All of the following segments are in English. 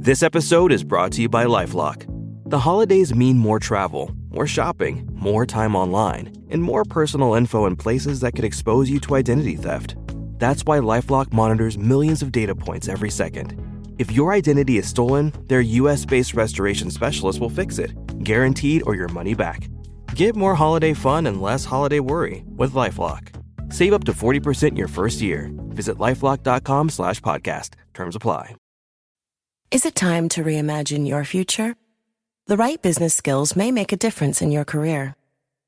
This episode is brought to you by LifeLock. The holidays mean more travel, more shopping, more time online, and more personal info in places that could expose you to identity theft. That's why LifeLock monitors millions of data points every second. If your identity is stolen, their US-based restoration specialist will fix it, guaranteed or your money back. Get more holiday fun and less holiday worry with LifeLock. Save up to 40% your first year. Visit LifeLock.com/podcast. Terms apply. Is it time to reimagine your future? The right business skills may make a difference in your career.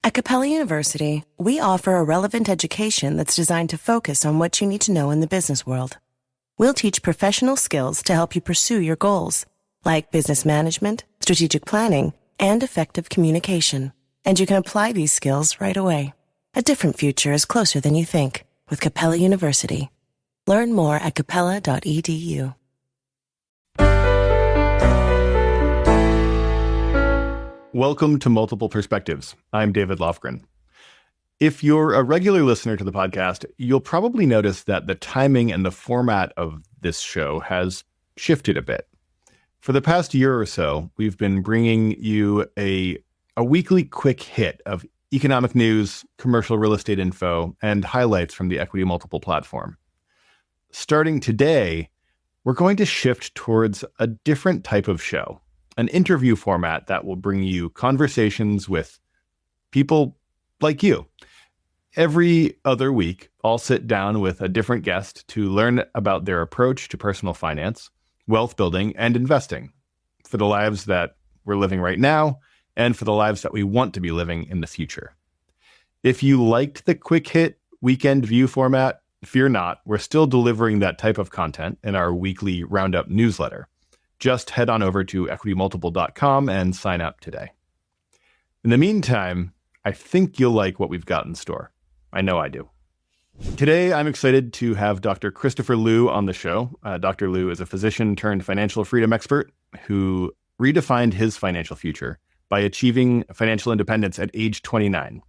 At Capella University, we offer a relevant education that's designed to focus on what you need to know in the business world. We'll teach professional skills to help you pursue your goals, like business management, strategic planning, and effective communication. And you can apply these skills right away. A different future is closer than you think with Capella University. Learn more at capella.edu. Welcome to Multiple Perspectives. I'm David Lofgren. If you're a regular listener to the podcast, you'll probably notice that the timing and the format of this show has shifted a bit. For the past year or so, we've been bringing you a weekly quick hit of economic news, commercial real estate info, and highlights from the Equity Multiple platform. Starting today, we're going to shift towards a different type of show, an interview format that will bring you conversations with people like you. Every other week, I'll sit down with a different guest to learn about their approach to personal finance, wealth building, and investing for the lives that we're living right now and for the lives that we want to be living in the future. If you liked the quick hit weekend view format, fear not, we're still delivering that type of content in our weekly roundup newsletter. Just head on over to equitymultiple.com and sign up today. In the meantime, I think you'll like what we've got in store. I know I do. Today, I'm excited to have Dr. Christopher Liu on the show. Dr. Liu is a physician turned financial freedom expert who redefined his financial future by achieving financial independence at age 29.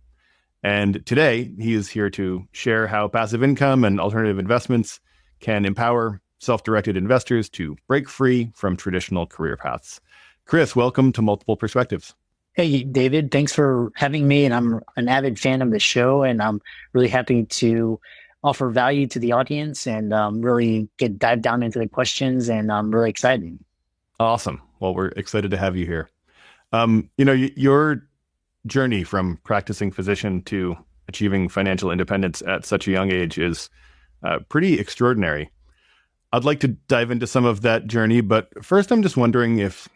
And today, he is here to share how passive income and alternative investments can empower self-directed investors to break free from traditional career paths. Chris, welcome to Multiple Perspectives. Hey, David, thanks for having me. And I'm an avid fan of the show, and I'm really happy to offer value to the audience and really dive down into the questions. And I'm really excited. Awesome. Well, we're excited to have you here. Your journey from practicing physician to achieving financial independence at such a young age is pretty extraordinary. I'd like to dive into some of that journey, but first I'm just wondering if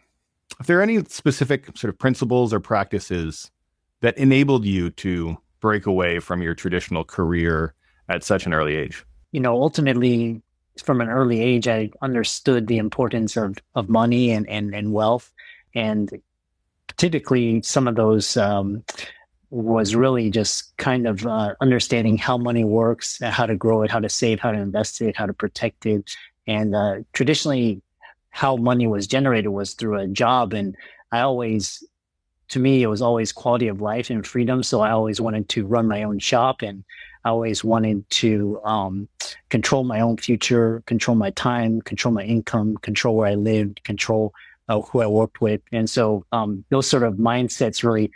there are any specific sort of principles or practices that enabled you to break away from your traditional career at such an early age. Ultimately, from an early age, I understood the importance of money and wealth. And typically, some of those was really just kind of understanding how money works, how to grow it, how to save, how to invest it, how to protect it. And traditionally, how money was generated was through a job. And to me, it was always quality of life and freedom. So I always wanted to run my own shop, and I always wanted to control my own future, control my time, control my income, control where I lived, control who I worked with. And so those sort of mindsets really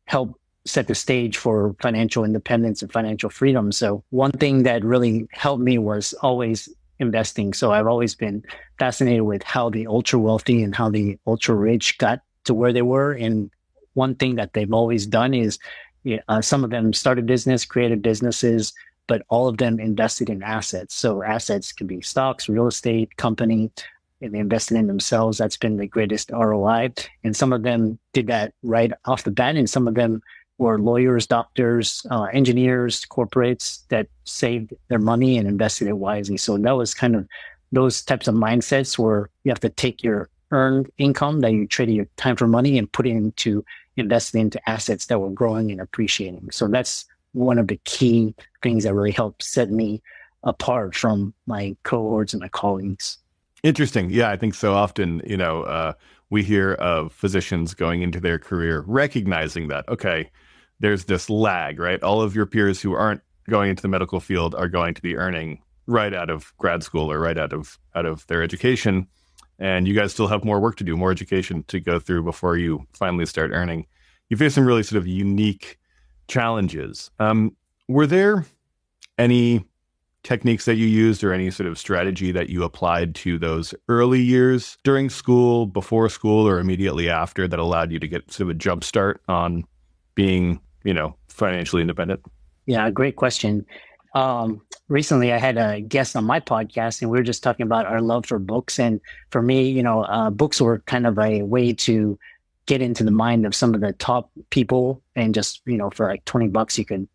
help set the stage for financial independence and financial freedom. So one thing that really helped me was always investing. So I've always been fascinated with how the ultra wealthy and how the ultra rich got to where they were. And one thing that they've always done is some of them started created businesses, but all of them invested in assets. So assets can be stocks, real estate, company, and they invested in themselves. That's been the greatest ROI. And some of them did that right off the bat, and some of them were lawyers, doctors, engineers, corporates that saved their money and invested it wisely. So that was kind of those types of mindsets where you have to take your earned income that you traded your time for money and put it into investing into assets that were growing and appreciating. So that's one of the key things that really helped set me apart from my cohorts and my colleagues. Interesting. Yeah, I think so often, we hear of physicians going into their career recognizing that, okay, there's this lag, right? All of your peers who aren't going into the medical field are going to be earning right out of grad school or right out of their education. and you guys still have more work to do, more education to go through before you finally start earning. You face some really sort of unique challenges. Were there any techniques that you used or any sort of strategy that you applied to those early years during school, before school, or immediately after that allowed you to get sort of a jump start on being, financially independent? Yeah, great question. Recently I had a guest on my podcast and we were just talking about our love for books. And for me, books were kind of a way to get into the mind of some of the top people, and just, for like $20, you could,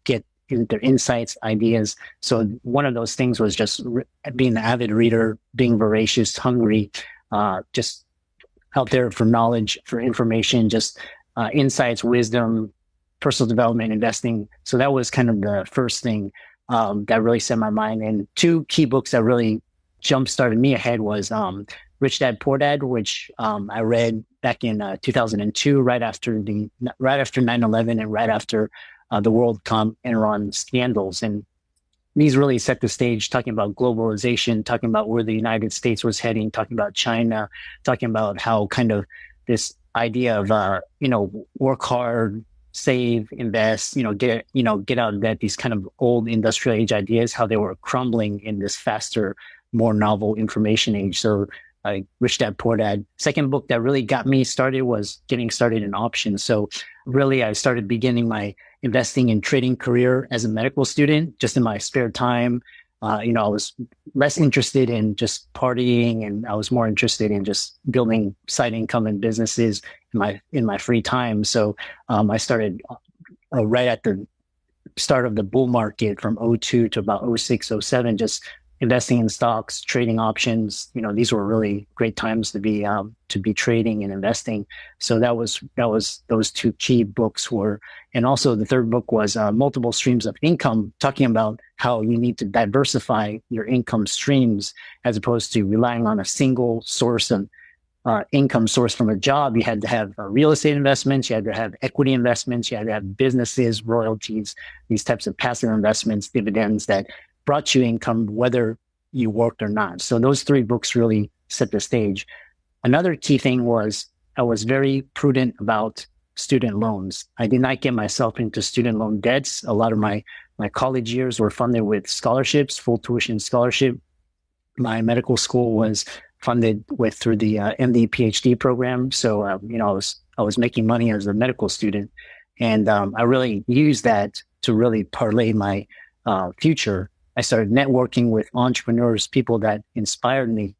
get their insights, ideas. So one of those things was just being an avid reader, being voracious, hungry, just out there for knowledge, for information, just insights, wisdom, personal development, investing. So that was kind of the first thing that really set my mind. And two key books that really jump-started me ahead was Rich Dad, Poor Dad, which I read back in 2002, right after 9/11 and right after the WorldCom Enron scandals. And these really set the stage, talking about globalization, talking about where the United States was heading, talking about China, talking about how kind of this idea of, work hard, save, invest, get out of debt, these kind of old industrial age ideas, how they were crumbling in this faster, more novel information age. So Rich Dad, Poor Dad. Second book that really got me started was Getting Started in Options. So really I started beginning my investing and trading career as a medical student, just in my spare time. I was less interested in just partying, and I was more interested in just building side income and businesses in my free time. So I started right at the start of the bull market from '02 to about '06, '07, just investing in stocks, trading options. These were really great times to be trading and investing. So that was those two key books were. And also the third book was Multiple Streams of Income, talking about how you need to diversify your income streams as opposed to relying on a single source of income source from a job. You had to have real estate investments, you had to have equity investments, you had to have businesses, royalties, these types of passive investments, dividends that brought you income whether you worked or not. So those three books really set the stage. Another key thing was I was very prudent about student loans. I did not get myself into student loan debts. A lot of my college years were funded with scholarships, full tuition scholarship. My medical school was funded through the MD PhD program. So I was making money as a medical student, and I really used that to really parlay my future. I started networking with entrepreneurs, people that inspired me,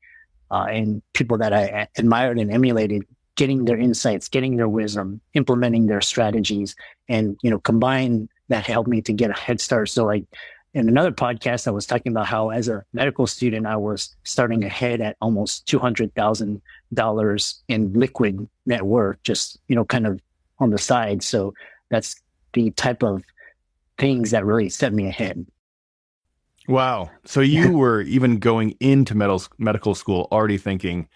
and people that I admired and emulated, getting their insights, getting their wisdom, implementing their strategies, and combine that helped me to get a head start. So in another podcast, I was talking about how as a medical student, I was starting ahead at almost $200,000 in liquid net worth, just kind of on the side. So that's the type of things that really set me ahead. Wow. So you were even going into medical school already thinking,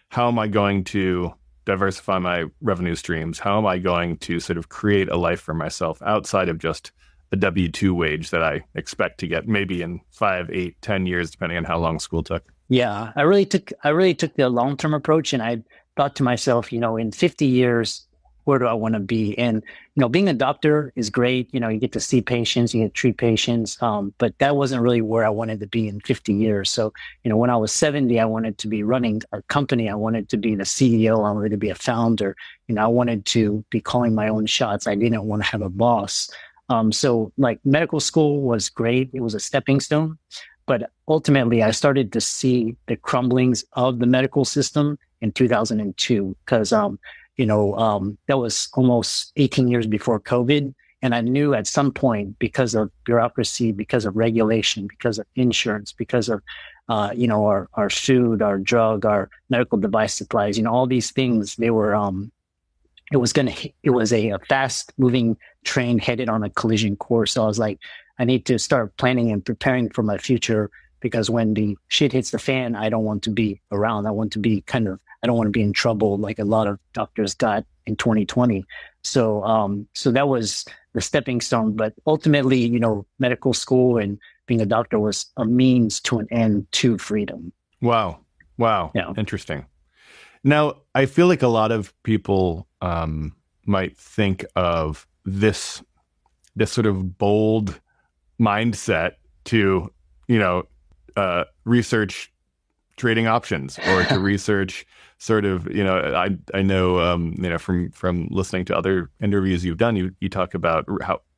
how am I going to diversify my revenue streams? How am I going to sort of create a life for myself outside of just a W-2 wage that I expect to get maybe in 5, 8, 10 years, depending on how long school took? Yeah, I really took the long-term approach, and I thought to myself, in 50 years, where do I want to be? And, being a doctor is great. You get to see patients, you get to treat patients. But that wasn't really where I wanted to be in 50 years. So, when I was 70, I wanted to be running a company. I wanted to be the CEO. I wanted to be a founder. I wanted to be calling my own shots. I didn't want to have a boss. So medical school was great. It was a stepping stone. But ultimately, I started to see the crumblings of the medical system in 2002 because, that was almost 18 years before COVID. And I knew at some point, because of bureaucracy, because of regulation, because of insurance, because of, our food, our drug, our medical device supplies, all these things, they were, it was a fast moving train headed on a collision course. So I was like, I need to start planning and preparing for my future, because when the shit hits the fan, I don't want to be around. I want to be I don't want to be in trouble like a lot of doctors got in 2020. So that was the stepping stone. But ultimately, medical school and being a doctor was a means to an end to freedom. Wow. Wow. Yeah. Interesting. Now, I feel like a lot of people might think of this sort of bold mindset to, research trading options or to research sort of, I know, from listening to other interviews you've done, you talk about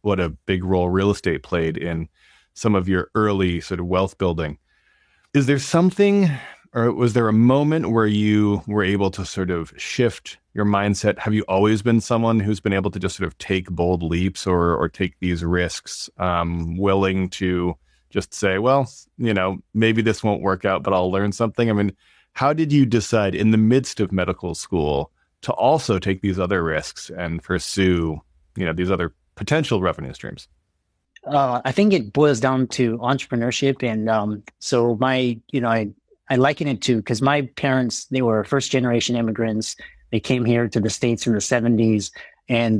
what a big role real estate played in some of your early sort of wealth building. Is there something, or was there a moment where you were able to sort of shift your mindset? Have you always been someone who's been able to just sort of take bold leaps or take these risks, willing to just say, well, maybe this won't work out, but I'll learn something? I mean, how did you decide in the midst of medical school to also take these other risks and pursue, these other potential revenue streams? I think it boils down to entrepreneurship. And so I liken it to, because my parents, they were first generation immigrants. They came here to the States in the 70s. And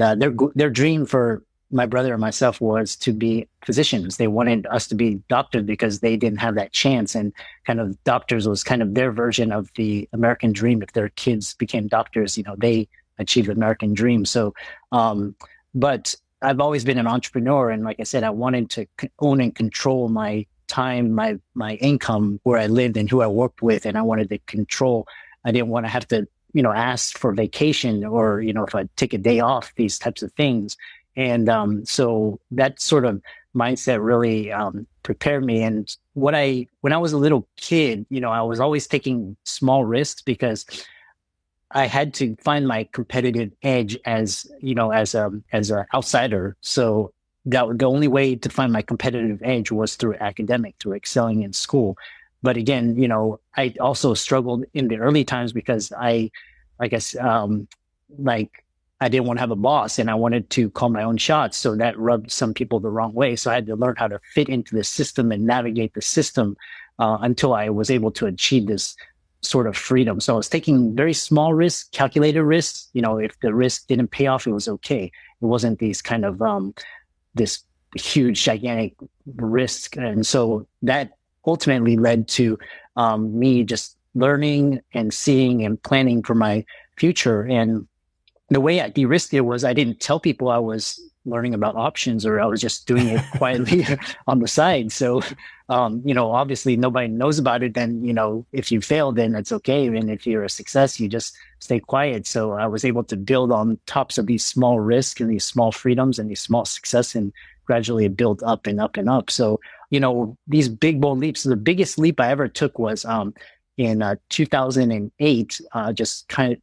their dream for my brother and myself was to be physicians. They wanted us to be doctors because they didn't have that chance. And kind of doctors was kind of their version of the American dream. If their kids became doctors, they achieved the American dream. So, but I've always been an entrepreneur. And like I said, I wanted to own and control my time, my income, where I lived and who I worked with. And I wanted to control. I didn't want to have to, ask for vacation or, if I take a day off, these types of things. And so that sort of mindset really prepared me. And when I was a little kid, I was always taking small risks because I had to find my competitive edge as an outsider. So the only way to find my competitive edge was through through excelling in school. But again, I also struggled in the early times because I didn't want to have a boss and I wanted to call my own shots. So that rubbed some people the wrong way. So I had to learn how to fit into the system and navigate the system until I was able to achieve this sort of freedom. So I was taking very small risks, calculated risks. If the risk didn't pay off, it was okay. It wasn't these kind of this huge, gigantic risk. And so that ultimately led to me just learning and seeing and planning for my future. And the way I de-risked it was I didn't tell people I was learning about options, or I was just doing it quietly on the side. So, obviously nobody knows about it. Then, if you fail, then it's okay. And if you're a success, you just stay quiet. So I was able to build on tops of these small risks and these small freedoms and these small success and gradually build up and up and up. So, these big, bold leaps. So the biggest leap I ever took was in 2008, just kind of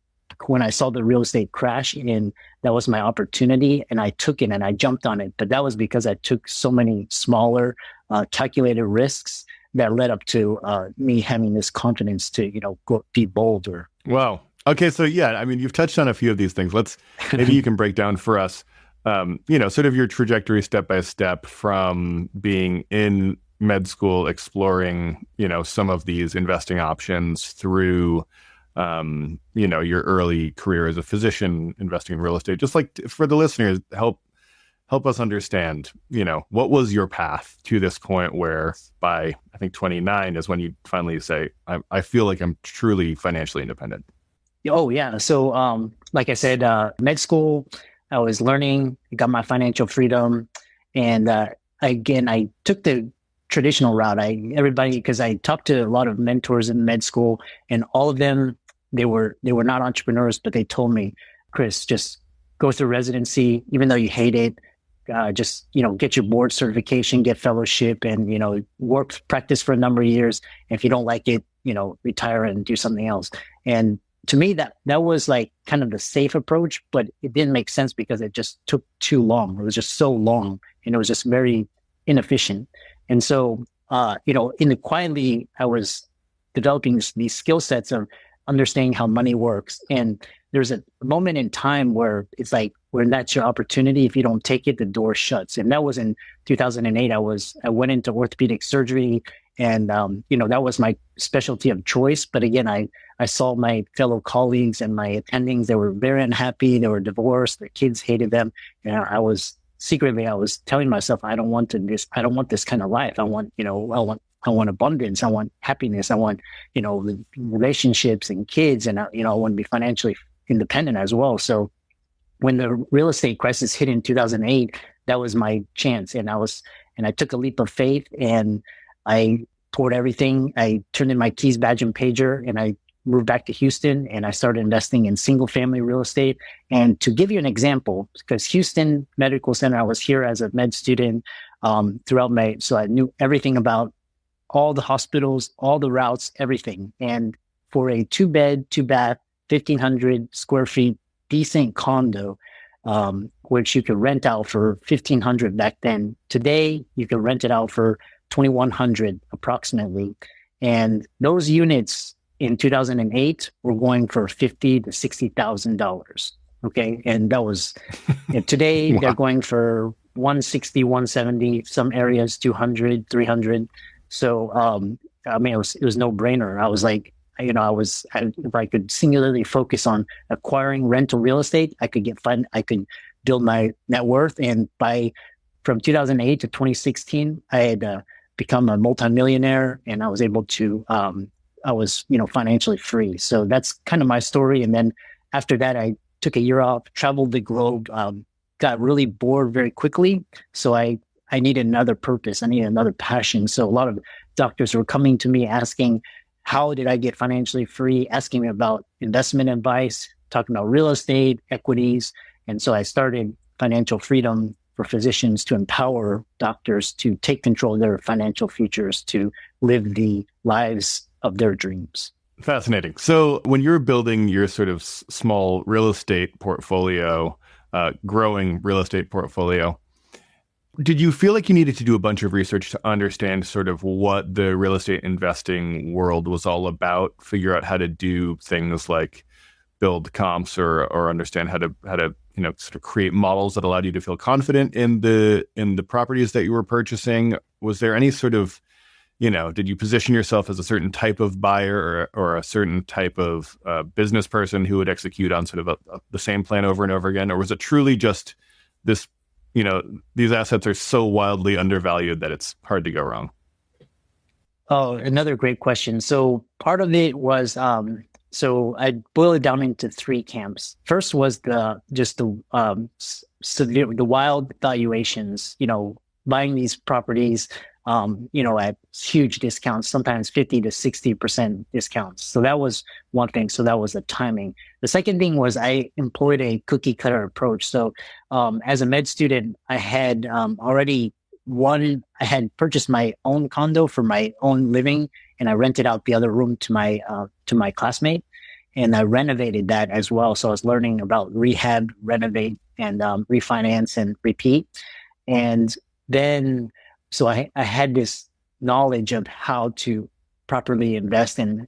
when I saw the real estate crash, and that was my opportunity, and I took it and I jumped on it. But that was because I took so many smaller, calculated risks that led up to me having this confidence to, go be bolder. Wow. Okay. So yeah, I mean, you've touched on a few of these things. Maybe you can break down for us, sort of your trajectory step by step from being in med school, exploring, some of these investing options through, your early career as a physician investing in real estate. Just like for the listeners, help us understand, what was your path to this point where by, I think 29 is when you finally say, I feel like I'm truly financially independent. Oh yeah. So, like I said, med school, I was learning, got my financial freedom. And, again, I took the traditional route. Because I talked to a lot of mentors in med school, and all of them, they were not entrepreneurs, but they told me, Chris, just go through residency, even though you hate it, just, get your board certification, get fellowship, and, practice for a number of years. And if you don't like it, retire and do something else. And to me, that was like kind of the safe approach, but it didn't make sense because it just took too long. It was just so long, and it was just very inefficient. And so, quietly, I was developing these skill sets of understanding how money works. And there's a moment in time where it's like, when that's your opportunity, if you don't take it, the door shuts. And that was in 2008. I went into orthopedic surgery, and, that was my specialty of choice. But again, I saw my fellow colleagues and my attendings, they were very unhappy. They were divorced. Their kids hated them. And I was telling myself, I don't want this kind of life. I want want abundance. I want happiness. I want, relationships and kids. And, I want to be financially independent as well. So when the real estate crisis hit in 2008, that was my chance. And I took a leap of faith and I poured everything. I turned in my keys, badge, and pager, and I moved back to Houston and I started investing in single family real estate. And to give you an example, because Houston Medical Center, I was here as a med student so I knew everything about all the hospitals, all the routes, everything. And for a 2-bed, 2-bath, 1,500 square feet, decent condo, which you could rent out for $1,500 back then. Today, you can rent it out for $2,100 approximately. And those units in 2008 were going for $50,000 to $60,000. Okay. And that was, today Wow. they're going for 160, 170, some areas 200, 300. So, it was no brainer. I was like, if I could singularly focus on acquiring rental real estate, I could I could build my net worth. And from 2008 to 2016, I had become a multimillionaire and I was able to, I was financially free. So that's kind of my story. And then after that, I took a year off, traveled the globe, got really bored very quickly. So I needed another purpose. I needed another passion. So a lot of doctors were coming to me asking, how did I get financially free? Asking me about investment advice, talking about real estate, equities. And so I started Financial Freedom for Physicians to empower doctors to take control of their financial futures, to live the lives of their dreams. Fascinating. So when you're building your sort of small real estate portfolio, growing real estate portfolio, did you feel like you needed to do a bunch of research to understand sort of what the real estate investing world was all about, figure out how to do things like build comps or understand how to sort of create models that allowed you to feel confident in the properties that you were purchasing? Was there any sort of, did you position yourself as a certain type of buyer or a certain type of business person who would execute on sort of the same plan over and over again? Or was it truly just this, these assets are so wildly undervalued that it's hard to go wrong? Oh, another great question. So part of it was, so I boiled it down into 3 camps. First was the wild valuations, buying these properties, at huge discounts, sometimes 50 to 60% discounts. So that was one thing. So that was the timing. The second thing was I employed a cookie cutter approach. So, as a med student, I had, I had purchased my own condo for my own living and I rented out the other room to my classmate and I renovated that as well. So I was learning about rehab, renovate and, refinance and repeat. And then, so I had this knowledge of how to properly invest and,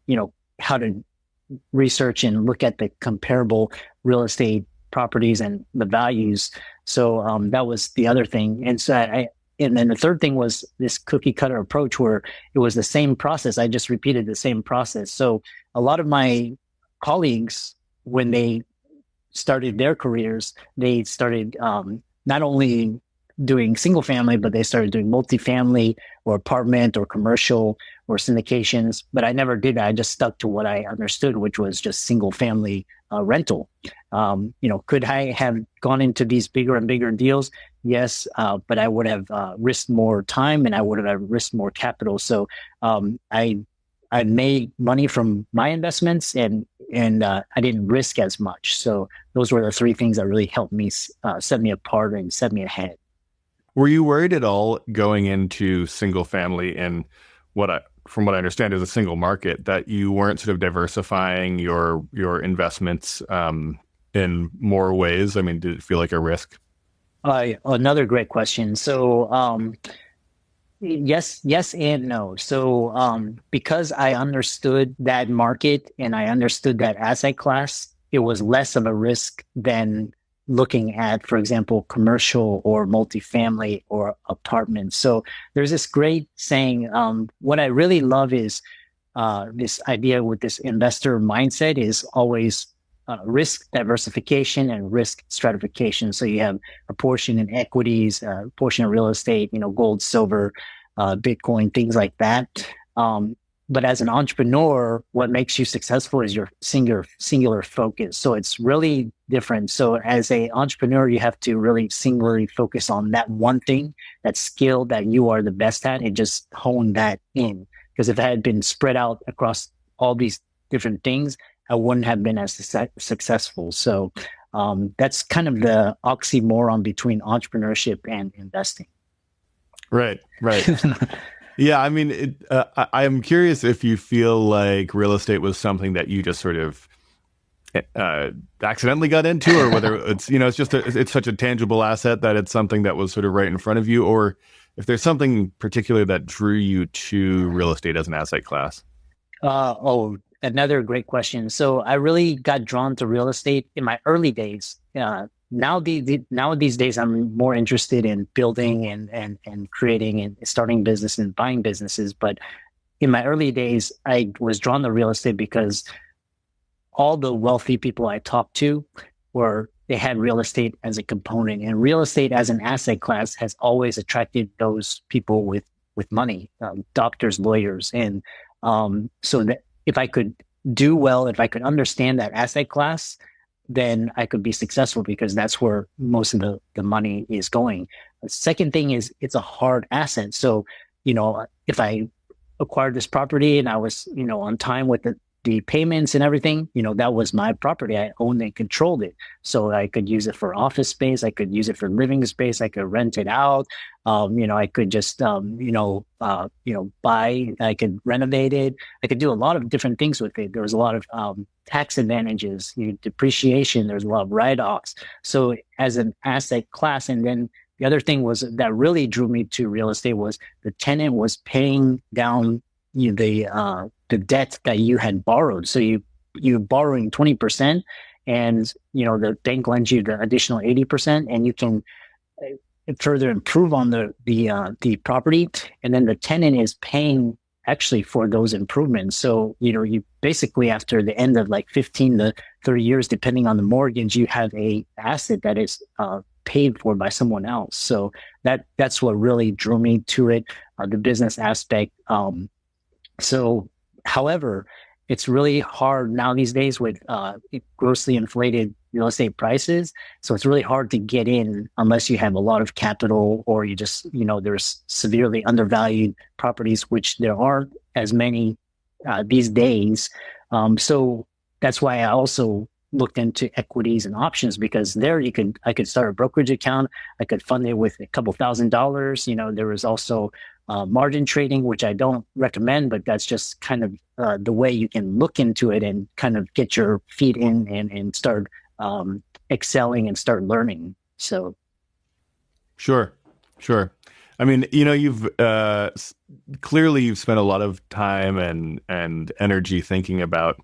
how to research and look at the comparable real estate properties and the values. So that was the other thing. And so and then the third thing was this cookie cutter approach where it was the same process. I just repeated the same process. So a lot of my colleagues, when they started their careers, they started not only doing single family, but they started doing multifamily or apartment or commercial or syndications. But I never did that. I just stuck to what I understood, which was just single family rental. Could I have gone into these bigger and bigger deals? Yes, but I would have risked more time and I would have risked more capital. So I made money from my investments and I didn't risk as much. So those were the 3 things that really helped me set me apart and set me ahead. Were you worried at all going into single family in from what I understand is a single market, that you weren't sort of diversifying your investments in more ways? I mean, did it feel like a risk? Another great question. So yes and no. So because I understood that market and I understood that asset class, it was less of a risk than looking at, for example, commercial or multifamily or apartments. So there's this great saying, what I really love is this idea with this investor mindset is always risk diversification and risk stratification. So you have a portion in equities, a portion in real estate, gold, silver, Bitcoin, things like that. But as an entrepreneur, what makes you successful is your singular focus. So it's really different. So as an entrepreneur, you have to really singularly focus on that one thing, that skill that you are the best at, and just hone that in. Because if I had been spread out across all these different things, I wouldn't have been as successful. So that's kind of the oxymoron between entrepreneurship and investing. Right. Yeah, I mean, I am curious if you feel like real estate was something that you just sort of accidentally got into, or whether it's, it's just it's such a tangible asset that it's something that was sort of right in front of you, or if there's something particular that drew you to real estate as an asset class. Another great question. So I really got drawn to real estate in my early days. Now these days, I'm more interested in building and creating and starting business and buying businesses. But in my early days, I was drawn to real estate because all the wealthy people I talked to they had real estate as a component, and real estate as an asset class has always attracted those people with money, doctors, lawyers. And so that if I could do well, if I could understand that asset class, then I could be successful, because that's where most of the money is going. The second thing is it's a hard asset. So, if I acquired this property and I was, on time with the payments and everything, that was my property. I owned and controlled it. So I could use it for office space. I could use it for living space. I could rent it out. I could just, buy, I could renovate it. I could do a lot of different things with it. There was a lot of tax advantages, depreciation. There's a lot of write-offs. So as an asset class, and then the other thing was that really drew me to real estate was the tenant was paying down the debt that you had borrowed. So you're borrowing 20%, and the bank lends you the additional 80%, and you can further improve on the property, and then the tenant is paying actually for those improvements. So you basically, after the end of like 15 to 30 years, depending on the mortgage, you have a asset that is paid for by someone else. So that's what really drew me to it, the business aspect. So, however, it's really hard now these days with grossly inflated real estate prices. So it's really hard to get in unless you have a lot of capital, or you just, there's severely undervalued properties, which there aren't as many these days. So that's why I also looked into equities and options, because there I could start a brokerage account. I could fund it with a couple $1,000s. There was also margin trading, which I don't recommend, but that's just kind of the way you can look into it and kind of get your feet in and start excelling and start learning. So, sure. I mean, you've clearly you've spent a lot of time and energy thinking about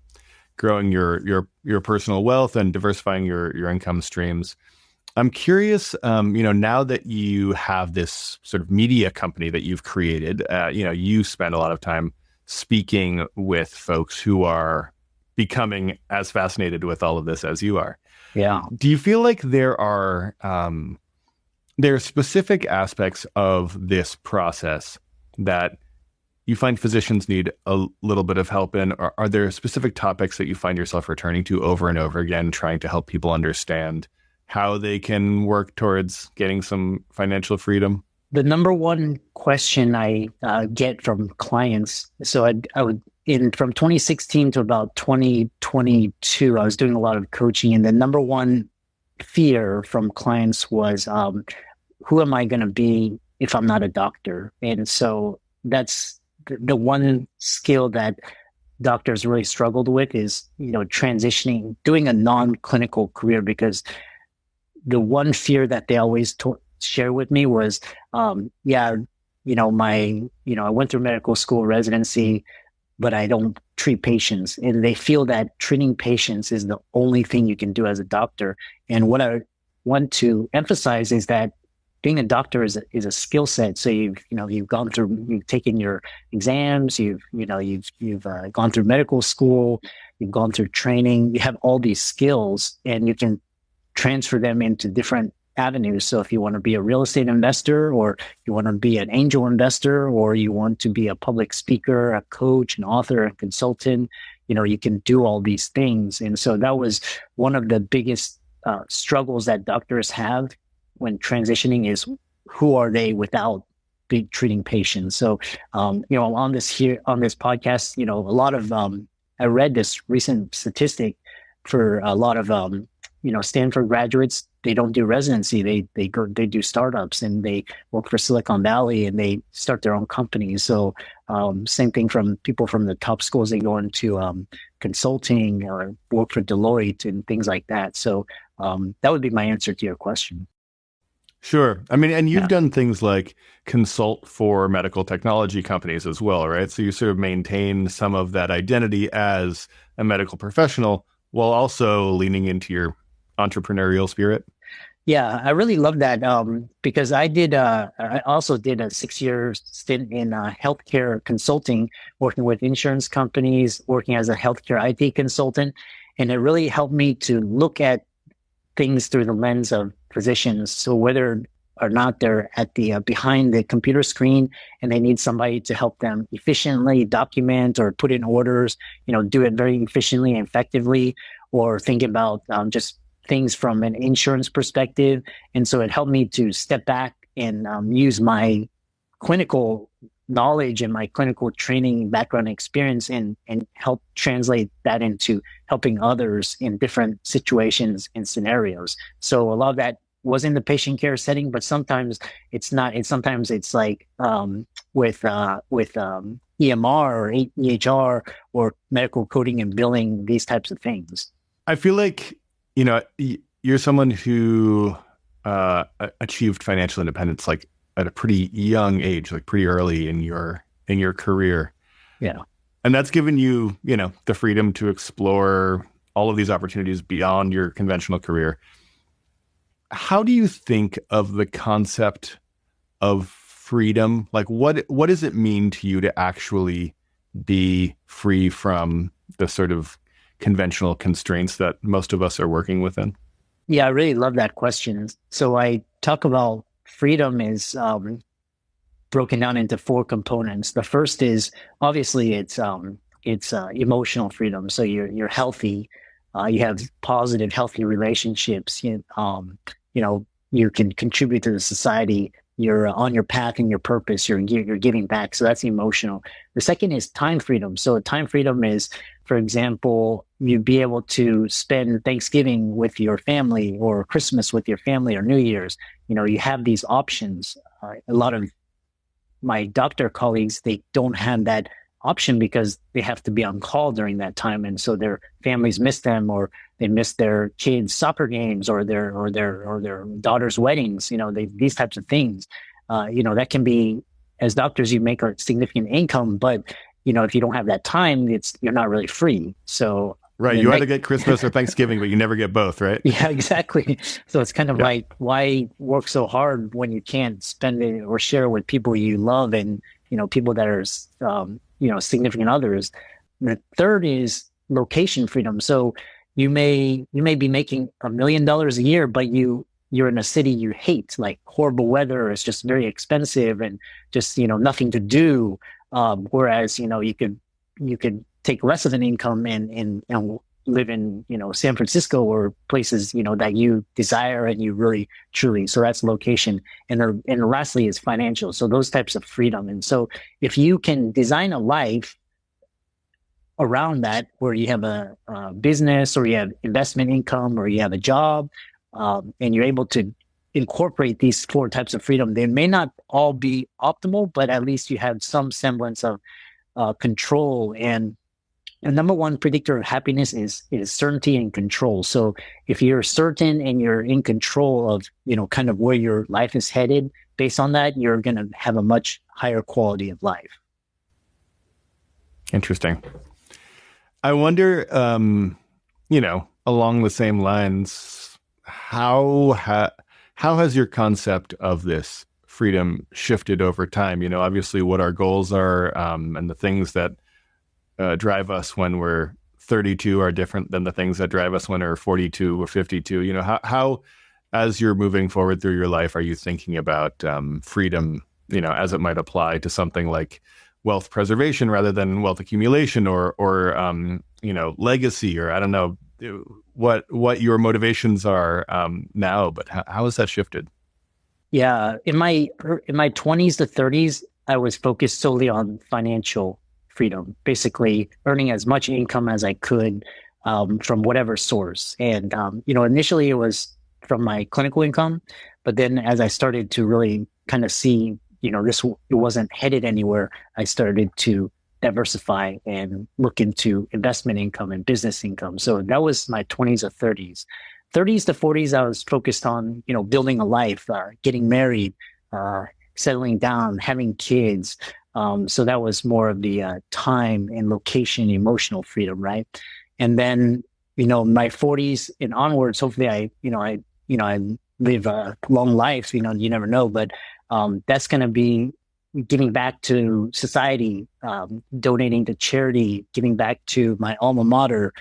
growing your personal wealth and diversifying your income streams. I'm curious, now that you have this sort of media company that you've created, you spend a lot of time speaking with folks who are becoming as fascinated with all of this as you are. Yeah. Do you feel like there are specific aspects of this process that you find physicians need a little bit of help in? Or are there specific topics that you find yourself returning to over and over again, trying to help people understand how they can work towards getting some financial freedom? The number one question I get from clients, so I would, from 2016 to about 2022, I was doing a lot of coaching, and the number one fear from clients was, who am I going to be if I'm not a doctor? And so that's the one skill that doctors really struggled with is, transitioning, doing a non-clinical career, because the one fear that they always share with me was, I went through medical school residency, but I don't treat patients. And they feel that treating patients is the only thing you can do as a doctor. And what I want to emphasize is that being a doctor is a skill set. So you've taken your exams, you've gone through medical school, you've gone through training, you have all these skills, and you can transfer them into different avenues. So if you want to be a real estate investor, or you want to be an angel investor, or you want to be a public speaker, a coach, an author, a consultant, you can do all these things. And so that was one of the biggest struggles that doctors have when transitioning is, who are they without treating patients? So, on this podcast, a lot of, I read this recent statistic for a lot of, Stanford graduates. They don't do residency. They do startups, and they work for Silicon Valley, and they start their own companies. So same thing from people from the top schools. They go into consulting or work for Deloitte and things like that. So that would be my answer to your question. Sure. I mean, and you've done things like consult for medical technology companies as well, right? So you sort of maintain some of that identity as a medical professional while also leaning into your entrepreneurial spirit. Yeah, I really love that because I also did a 6-year stint in healthcare consulting, working with insurance companies, working as a healthcare IT consultant. And it really helped me to look at things through the lens of physicians. So whether or not they're at the behind the computer screen and they need somebody to help them efficiently document or put in orders, do it very efficiently and effectively, or think about just things from an insurance perspective. And so it helped me to step back and use my clinical knowledge and my clinical training background experience and help translate that into helping others in different situations and scenarios. So a lot of that was in the patient care setting, but sometimes it's not. Sometimes it's like with EMR or EHR or medical coding and billing, these types of things. I feel like, you're someone who achieved financial independence like at a pretty young age, like pretty early in your career. Yeah. And that's given you, the freedom to explore all of these opportunities beyond your conventional career. How do you think of the concept of freedom? Like what does it mean to you to actually be free from the sort of conventional constraints that most of us are working within? Yeah, I really love that question. So I talk about freedom is broken down into 4 components. The first is obviously it's emotional freedom. So you're healthy, you have positive, healthy relationships. You can contribute to the society. You're on your path and your purpose. You're giving back. So that's emotional. The second is time freedom. So time freedom is, for example, you'd be able to spend Thanksgiving with your family or Christmas with your family or New Year's. You have these options. A lot of my doctor colleagues, they don't have that option because they have to be on call during that time. And so their families miss them, or they miss their kids' soccer games or their daughter's weddings, these types of things. That can be, as doctors, you make a significant income, but if you don't have that time, you're not really free. So right, you either get Christmas or Thanksgiving, but you never get both, right? Yeah, exactly. So it's kind of like, why work so hard when you can't spend it or share with people you love and people that are significant others. And the third is location freedom. So you may be making $1 million a year, but you're in a city you hate, like horrible weather, it's just very expensive and just nothing to do. Whereas you could take less of an income and live in San Francisco or places that you desire and you really truly. So that's location, and lastly is financial. So those types of freedom. And so if you can design a life around that, where you have a business or you have investment income or you have a job, and you're able to incorporate these 4 types of freedom, they may not all be optimal, but at least you have some semblance of control. And the number one predictor of happiness is certainty and control. So if you're certain and you're in control of, kind of where your life is headed, based on that, you're going to have a much higher quality of life. Interesting. I wonder, along the same lines, how has your concept of this freedom shifted over time? Obviously what our goals are, and the things that drive us when we're 32 are different than the things that drive us when we're 42 or 52. How as you're moving forward through your life, are you thinking about freedom, as it might apply to something like wealth preservation rather than wealth accumulation, or legacy, or I don't know what your motivations are now, but how has that shifted? Yeah, in my 20s to 30s, I was focused solely on financial freedom, basically earning as much income as I could from whatever source. And initially it was from my clinical income, but then as I started to really kind of see, it wasn't headed anywhere, I started to diversify and look into investment income and business income. So that was my 20s or 30s. 30s to 40s, I was focused on, building a life, getting married, settling down, having kids. So that was more of the time and location, emotional freedom, right? And then, my 40s and onwards, hopefully I live a long life, you never know, but that's going to be giving back to society, donating to charity, giving back to my alma mater,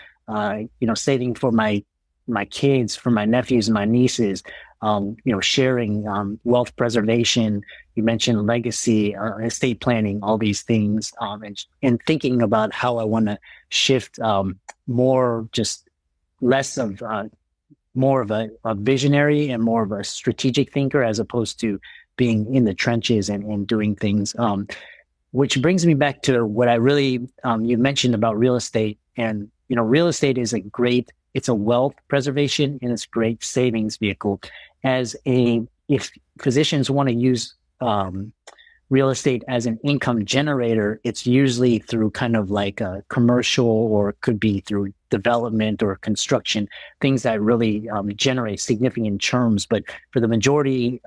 saving for my kids, for my nephews and my nieces, sharing, wealth preservation. You mentioned legacy, estate planning, all these things, and thinking about how I want to shift more, just less of more of a visionary and more of a strategic thinker, as opposed to being in the trenches and doing things. Which brings me back to what I really, you mentioned about real estate. And, real estate is it's a wealth preservation and it's a great savings vehicle. If physicians want to use real estate as an income generator, it's usually through kind of like a commercial, or it could be through development or construction, things that really generate significant terms. But for the majority,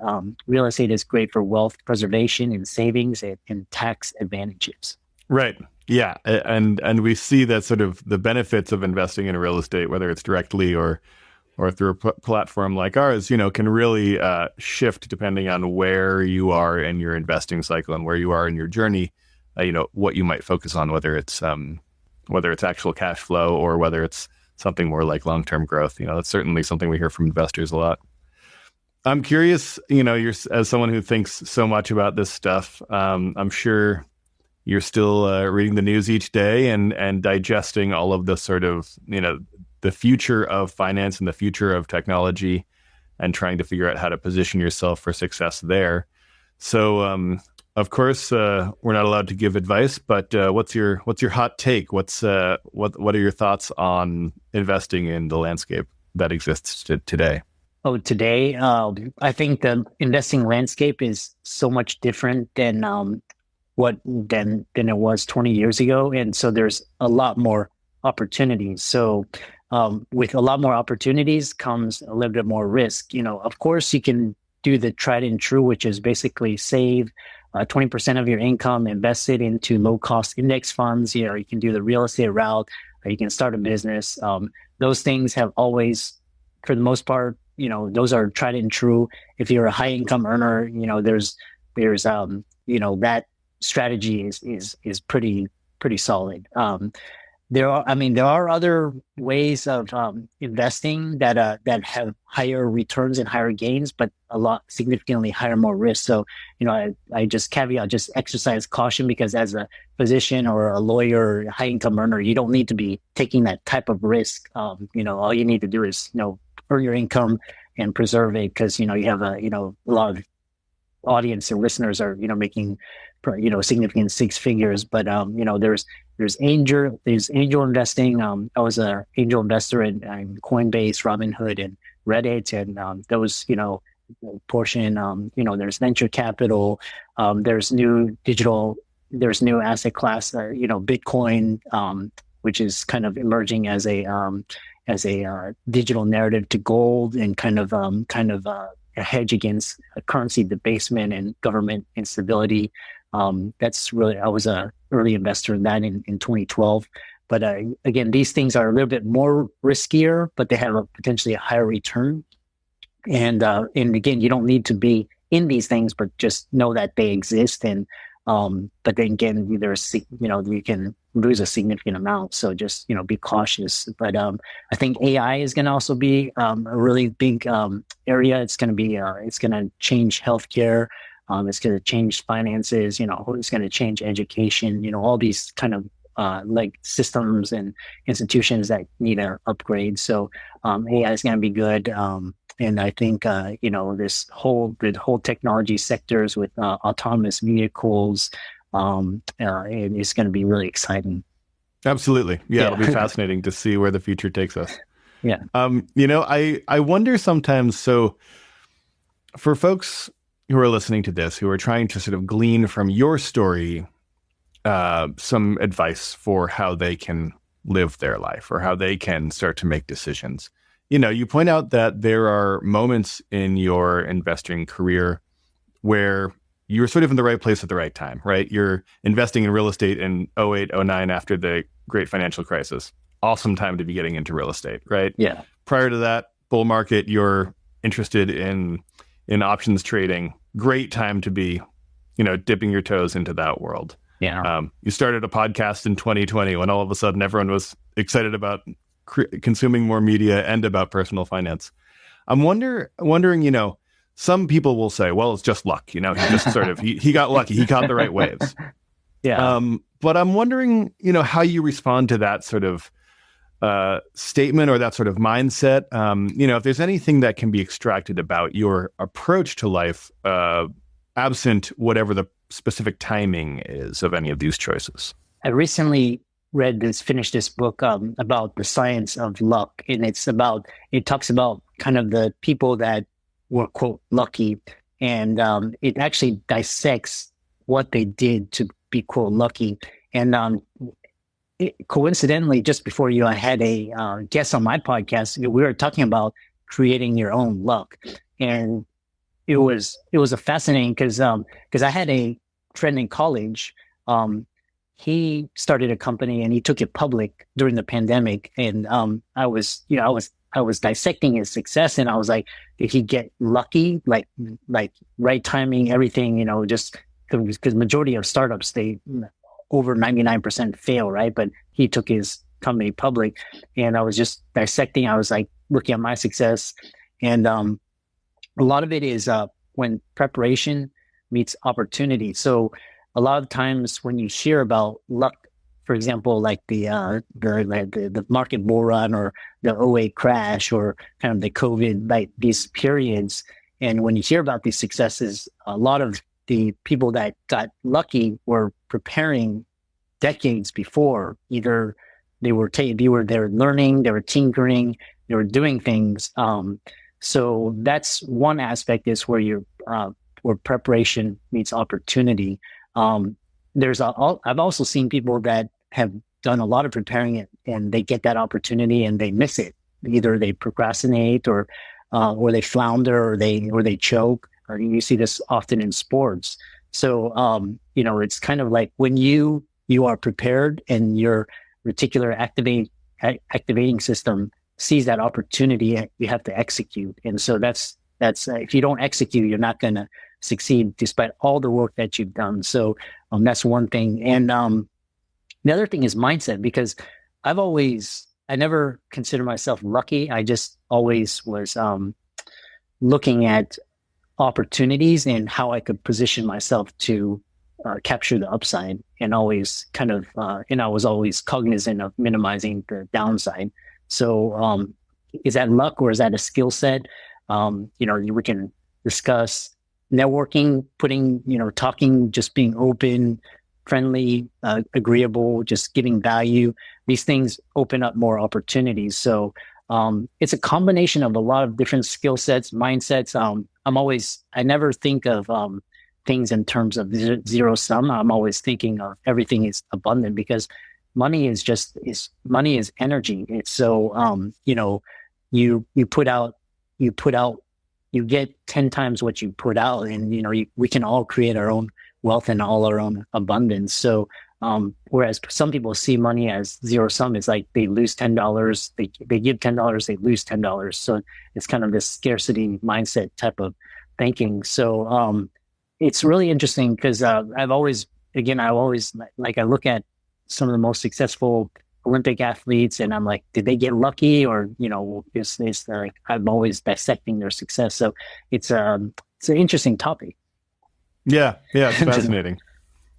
real estate is great for wealth preservation and savings and tax advantages. Right. Yeah. And we see that sort of the benefits of investing in real estate, whether it's directly or through a platform like ours, can really shift depending on where you are in your investing cycle and where you are in your journey, what you might focus on, whether it's actual cash flow or whether it's something more like long-term growth. That's certainly something we hear from investors a lot. I'm curious, you're, as someone who thinks so much about this stuff, I'm sure you're still reading the news each day and digesting all of the sort of, the future of finance and the future of technology, and trying to figure out how to position yourself for success there. So, of course, we're not allowed to give advice, but what's your hot take? What are your thoughts on investing in the landscape that exists today? Oh, today, I think the investing landscape is so much different than it was 20 years ago, and so there's a lot more opportunities. So with a lot more opportunities comes a little bit more risk. Of course, you can do the tried and true, which is basically save 20% of your income, invest it into low cost index funds. You can do the real estate route, or you can start a business. Those things have always, for the most part, those are tried and true. If you're a high income earner, there's that strategy is pretty solid. There are other ways of investing that have higher returns and higher gains, but a lot significantly more risk. So, I just exercise caution, because as a physician or a lawyer, or high income earner, you don't need to be taking that type of risk. All you need to do is, earn your income and preserve it, because, you have a lot of audience and listeners are, making, significant six figures. But, there's angel investing. I was an angel investor in Coinbase, Robinhood, and Reddit, and those, portion. There's venture capital. There's new asset class. Bitcoin, which is kind of emerging as a digital narrative to gold, and kind of a hedge against currency debasement and government instability. That's really, I was an early investor in that in 2012. But again, these things are a little bit more riskier, but they have potentially a higher return. And again, you don't need to be in these things, but just know that they exist. And but then again, there's you lose a significant amount. So just, be cautious. But I think AI is going to also be a really big area. It's going to be, it's going to change healthcare. It's going to change finances, it's going to change education, all these kind of like systems and institutions that need an upgrade. So AI is going to be good. And I think, the whole technology sectors with autonomous vehicles, it's going to be really exciting. Absolutely. Yeah. It'll be fascinating to see where the future takes us. Yeah. I wonder sometimes, so for folks who are listening to this, who are trying to sort of glean from your story, some advice for how they can live their life or how they can start to make decisions. You point out that there are moments in your investing career where you're sort of in the right place at the right time, right? You're investing in real estate in 08, 09 after the great financial crisis. Awesome time to be getting into real estate, right? Yeah. Prior to that bull market, you're interested in options trading. Great time to be, dipping your toes into that world. Yeah. You started a podcast in 2020 when all of a sudden everyone was excited about consuming more media and about personal finance. I'm wondering, some people will say, well, it's just luck. He just sort of, he got lucky. He caught the right waves. Yeah. But I'm wondering, how you respond to that sort of statement or that sort of mindset. If there's anything that can be extracted about your approach to life, absent whatever the specific timing is of any of these choices. I recently finished this book about the science of luck. And it talks about kind of the people that were, quote, lucky. And it actually dissects what they did to be, quote, lucky. And coincidentally, just before I had a guest on my podcast, we were talking about creating your own luck. And it was a fascinating because I had a friend in college. He started a company and he took it public during the pandemic. And I was dissecting his success, and I was like, did he get lucky? Like right timing, everything, just because majority of startups, they over 99% fail, right? But he took his company public, and I was just dissecting. I was like looking at my success, and a lot of it is when preparation meets opportunity. So a lot of times when you hear about luck, for example, like the market bull run or the '08 crash or kind of the COVID, like these periods, and when you hear about these successes, a lot of the people that got lucky were preparing decades before. Either they were learning, they were tinkering, they were doing things. So that's one aspect, is where where preparation meets opportunity. I've also seen people that have done a lot of preparing it, and they get that opportunity and they miss it. Either they procrastinate or they flounder or they choke. Or you see this often in sports. So, it's kind of like when you are prepared and your reticular activating system sees that opportunity, you have to execute. And so that's if you don't execute, you're not going to succeed despite all the work that you've done. So that's one thing. And the other thing is mindset, because I never considered myself lucky. I just always was looking at opportunities and how I could position myself to capture the upside, and always kind of, and I was always cognizant of minimizing the downside. So is that luck or is that a skill set? We can discuss networking, talking, just being open, friendly, agreeable, just giving value. These things open up more opportunities. So it's a combination of a lot of different skill sets, mindsets. I never think of things in terms of zero sum. I'm always thinking of everything is abundant, because money is energy. It's so, you get 10 times what you put out, and, we can all create our own wealth and all our own abundance. So, whereas some people see money as zero sum, it's like they lose $10, they give $10, they lose $10. So it's kind of this scarcity mindset type of thinking. So, it's really interesting because I always I look at some of the most successful Olympic athletes, and I'm like, did they get lucky, or is like, I'm always dissecting their success. So it's an interesting topic. Yeah, it's fascinating.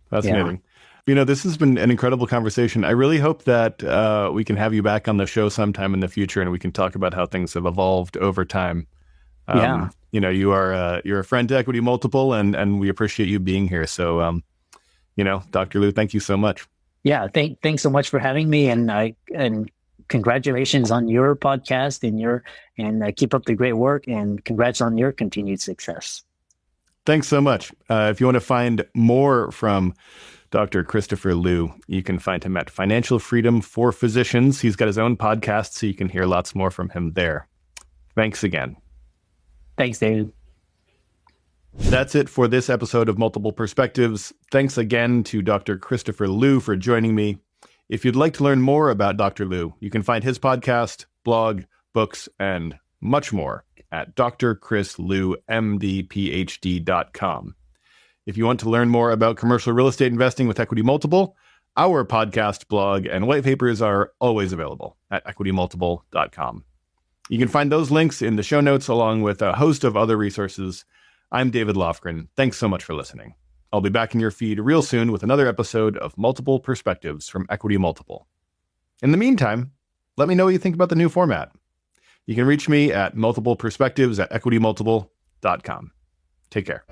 Fascinating. Yeah. This has been an incredible conversation. I really hope that we can have you back on the show sometime in the future, and we can talk about how things have evolved over time. You're a friend to Equity Multiple, and we appreciate you being here. So, Dr. Liu, thank you so much. Yeah, thanks so much for having me, and congratulations on your podcast and keep up the great work, and congrats on your continued success. Thanks so much. If you want to find more from Dr. Christopher Liu, you can find him at Financial Freedom for Physicians. He's got his own podcast, so you can hear lots more from him there. Thanks again. Thanks, David. That's it for this episode of Multiple Perspectives. Thanks again to Dr. Christopher Liu for joining me. If you'd like to learn more about Dr. Liu, you can find his podcast, blog, books, and much more at drchrisliumdphd.com. If you want to learn more about commercial real estate investing with Equity Multiple, our podcast, blog, and white papers are always available at equitymultiple.com. You can find those links in the show notes along with a host of other resources. I'm David Lofgren. Thanks so much for listening. I'll be back in your feed real soon with another episode of Multiple Perspectives from Equity Multiple. In the meantime, let me know what you think about the new format. You can reach me at multipleperspectives@equitymultiple.com. Take care.